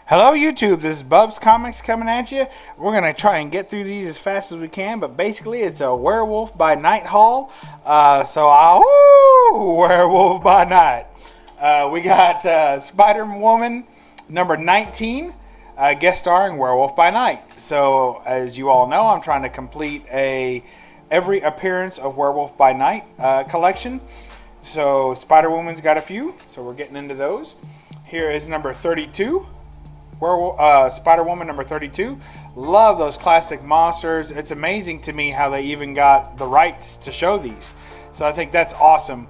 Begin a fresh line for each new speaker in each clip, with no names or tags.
Hello YouTube, this is Bubs Comics coming at you. We're going to try and get through these as fast as we can, but basically it's a Werewolf by Night haul. Werewolf by Night. We got Spider-Woman number 19, guest starring Werewolf by Night. So as you all know, I'm trying to complete every appearance of Werewolf by Night collection. So Spider-Woman's got a few, so we're getting into those. Here is number 32. Spider-Woman number 32. Love those classic monsters. It's amazing to me how they even got the rights to show these. So I think that's awesome.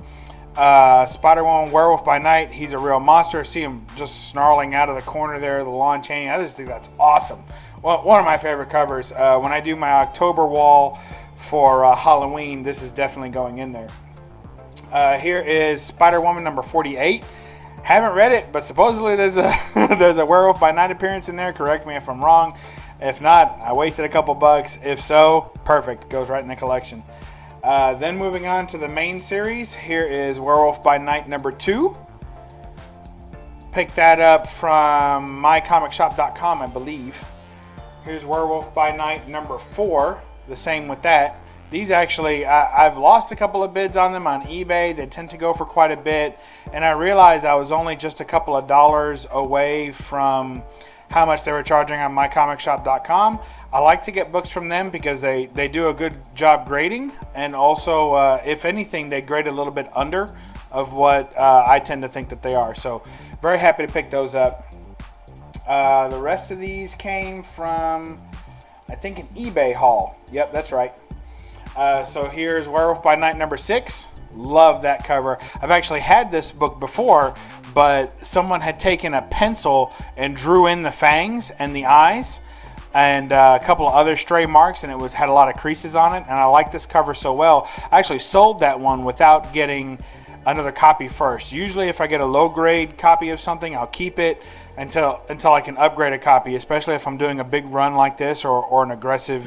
Spider-Woman Werewolf by Night. He's a real monster. See him just snarling out of the corner there, the Lon Chaney. I just think that's awesome. Well, one of my favorite covers. When I do my October wall for Halloween, this is definitely going in there. Here is Spider-Woman number 48. Haven't read it, but supposedly there's a there's a Werewolf by Night appearance in there. Correct me if I'm wrong. If not, I wasted a couple bucks. If so, perfect. Goes right in the collection. Then moving on to the main series, here is Werewolf by Night number 2. Picked that up from mycomicshop.com, I believe. Here's Werewolf by Night number 4. The same with that. These actually, I've lost a couple of bids on them on eBay. They tend to go for quite a bit. And I realized I was only just a couple of dollars away from how much they were charging on mycomicshop.com. I like to get books from them because they do a good job grading. And also, if anything, they grade a little bit under of what I tend to think that they are. So very happy to pick those up. The rest of these came from, I think, an eBay haul. Yep, that's right. So here's Werewolf by Night number 6. Love that cover. I've actually had this book before, but someone had taken a pencil and drew in the fangs and the eyes and a couple of other stray marks, and it had a lot of creases on it, and I like this cover so well. I actually sold that one without getting another copy first. Usually if I get a low grade copy of something, I'll keep it until I can upgrade a copy, especially if I'm doing a big run like this or an aggressive,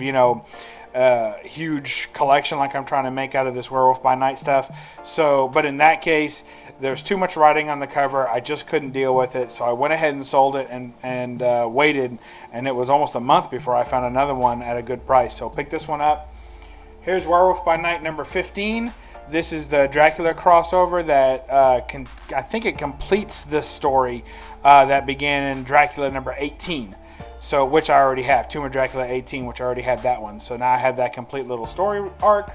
huge collection like I'm trying to make out of this Werewolf by Night stuff. So, but in that case, there's too much writing on the cover. I just couldn't deal with it, so I went ahead and sold it and waited, and it was almost a month before I found another one at a good price. So pick this one up. Here's Werewolf by Night number 15. This is the Dracula crossover that I think it completes this story that began in Dracula number 18. So, which I already have. Tomb of Dracula 18, which I already had that one. So now I have that complete little story arc.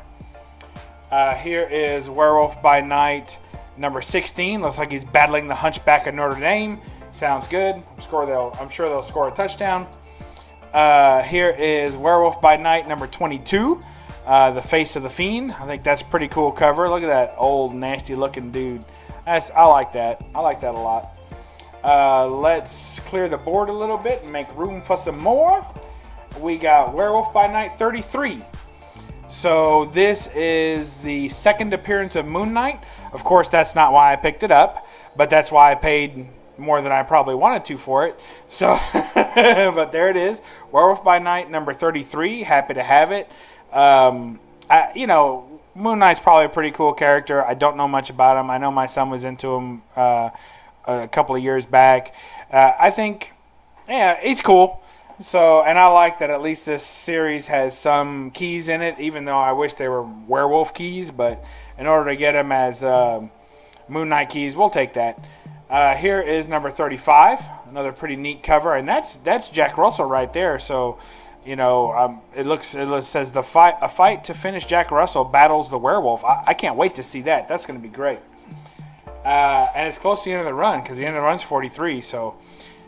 Here is Werewolf by Night number 16. Looks like he's battling the Hunchback of Notre Dame. Sounds good. I'm sure they'll score a touchdown. Here is Werewolf by Night number 22. The Face of the Fiend. I think that's a pretty cool cover. Look at that old nasty looking dude. I like that. I like that a lot. Let's clear the board a little bit and make room for some more. We got Werewolf by Night 33. So this is the second appearance of Moon Knight. Of course, that's not why I picked it up, but that's why I paid more than I probably wanted to for it. So, but there it is. Werewolf by Night number 33. Happy to have it. Moon Knight's probably a pretty cool character. I don't know much about him. I know my son was into him a couple of years back. I think, he's cool. So, and I like that at least this series has some keys in it, even though I wish they were werewolf keys. But in order to get them as Moon Knight keys, we'll take that. Here is number 35, another pretty neat cover, and that's Jack Russell right there. So, it says a fight to finish Jack Russell battles the werewolf. I can't wait to see that. That's going to be great. And it's close to the end of the run because the end of the run's 43. So,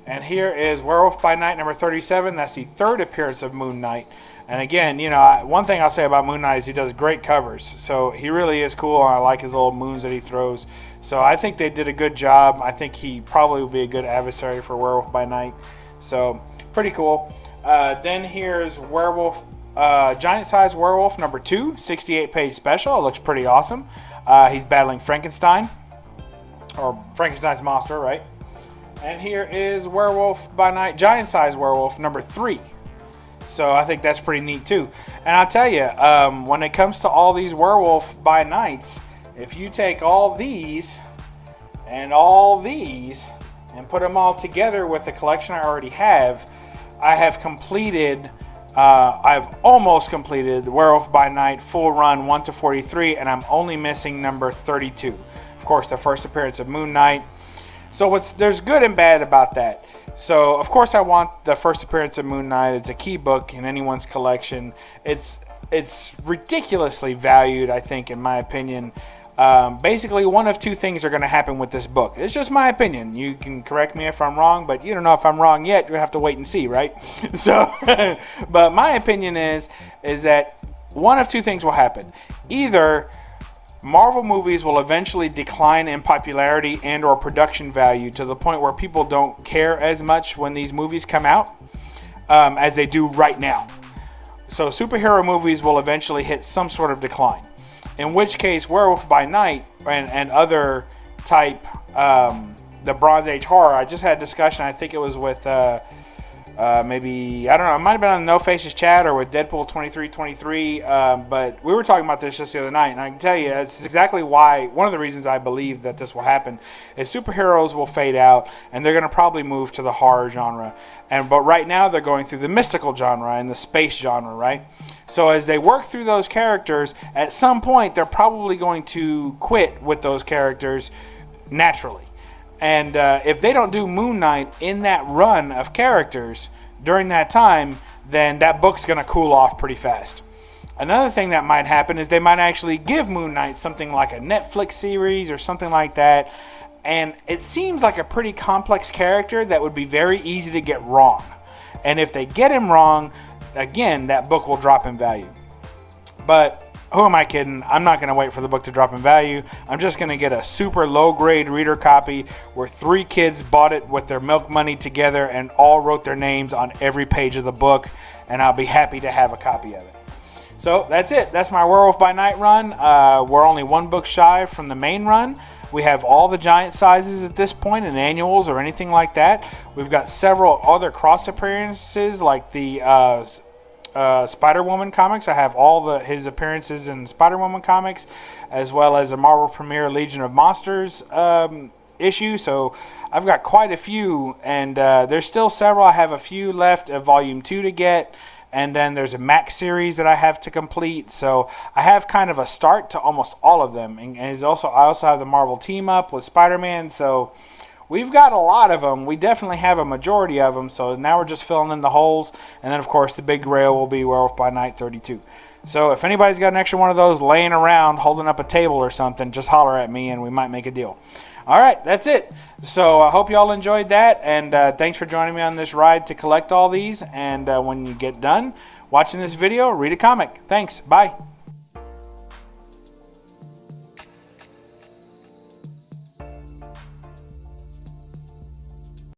and here is Werewolf by Night number 37. That's the third appearance of Moon Knight. And again, one thing I'll say about Moon Knight is he does great covers. So he really is cool, and I like his little moons that he throws. So I think they did a good job. I think he probably would be a good adversary for Werewolf by Night. So pretty cool. Then here's Werewolf, Giant Size Werewolf number 2, 68-page special. It looks pretty awesome. He's battling Frankenstein. Or Frankenstein's monster, right? And here is Werewolf by Night, Giant Size Werewolf number 3. So I think that's pretty neat too. And I'll tell you, when it comes to all these Werewolf by Nights, if you take all these and all these and put them all together with the collection I already have, I have completed, I've almost completed the Werewolf by Night full run 1 to 43, and I'm only missing number 32. Of course, the first appearance of Moon Knight. So there's good and bad about that. So of course I want the first appearance of Moon Knight. It's a key book in anyone's collection. It's ridiculously valued, I think, in my opinion. Basically, one of two things are going to happen with this book. It's just my opinion. You can correct me if I'm wrong, but you don't know if I'm wrong yet. You have to wait and see, right? So, but my opinion is that one of two things will happen. Either Marvel movies will eventually decline in popularity and or production value to the point where people don't care as much when these movies come out as they do right now. So superhero movies will eventually hit some sort of decline. In which case, Werewolf by Night and other type, the Bronze Age horror, I just had a discussion, I think it was with maybe, I don't know, it might have been on No Faces Chat or with Deadpool 2323, but we were talking about this just the other night, and I can tell you, it's exactly why, one of the reasons I believe that this will happen is superheroes will fade out, and they're going to probably move to the horror genre. But right now, they're going through the mystical genre and the space genre, right? So as they work through those characters, at some point, they're probably going to quit with those characters naturally. And if they don't do Moon Knight in that run of characters during that time, then that book's going to cool off pretty fast. Another thing that might happen is they might actually give Moon Knight something like a Netflix series or something like that. And it seems like a pretty complex character that would be very easy to get wrong. And if they get him wrong, again, that book will drop in value. But who am I kidding? I'm not going to wait for the book to drop in value. I'm just going to get a super low-grade reader copy where 3 kids bought it with their milk money together and all wrote their names on every page of the book, and I'll be happy to have a copy of it. So that's it. That's my Werewolf by Night run. We're only 1 book shy from the main run. We have all the giant sizes at this point in annuals or anything like that. We've got several other cross appearances like the Spider-Woman comics. I have all his appearances in Spider-Woman comics, as well as a Marvel Premiere Legion of Monsters issue. So I've got quite a few, and there's still several. I have a few left of Volume 2 to get, and then there's a Max series that I have to complete. So I have kind of a start to almost all of them. And I also have the Marvel Team Up with Spider-Man. So we've got a lot of them. We definitely have a majority of them. So now we're just filling in the holes. And then, of course, the big grail will be Werewolf by Night 32. So if anybody's got an extra one of those laying around holding up a table or something, just holler at me and we might make a deal. All right, that's it. So I hope you all enjoyed that. And thanks for joining me on this ride to collect all these. And when you get done watching this video, read a comic. Thanks. Bye.